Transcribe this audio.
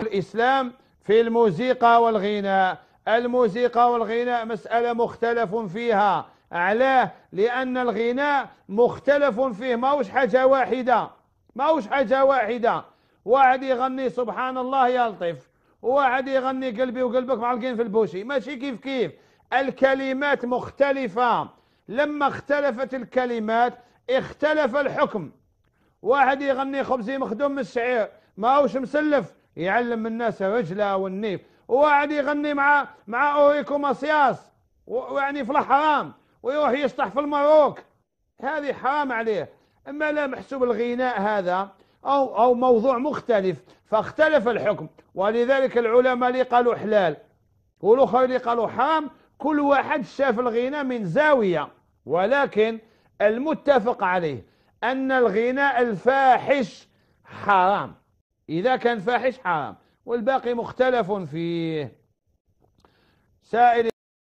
الإسلام في الموسيقى والغناء. الموسيقى والغناء مسألة مختلف فيها. علاه؟ لأن الغناء مختلف فيه، ماهوش حاجة واحدة، ماهوش حاجة واحدة. واحد يغني سبحان الله يلطف، وواحد يغني قلبي وقلبك معلقين في البوشي، ماشي كيف كيف. الكلمات مختلفة. لما اختلفت الكلمات اختلف الحكم. واحد يغني خبزي مخدوم من الشعير، ما هوش مسلف يعلم الناس رجله والنيف. وواحد يغني مع اوريكو ماسياس ويعني في الحرام، ويروح يسطح في المروك، هذه حرام عليه. اما لا محسوب الغناء هذا او موضوع مختلف، فاختلف الحكم. ولذلك العلماء اللي قالوا حلال والاخر اللي قالوا حرام، كل واحد شاف الغناء من زاوية. ولكن المتفق عليه أن الغناء الفاحش حرام، إذا كان فاحش حرام، والباقي مختلف فيه. سائل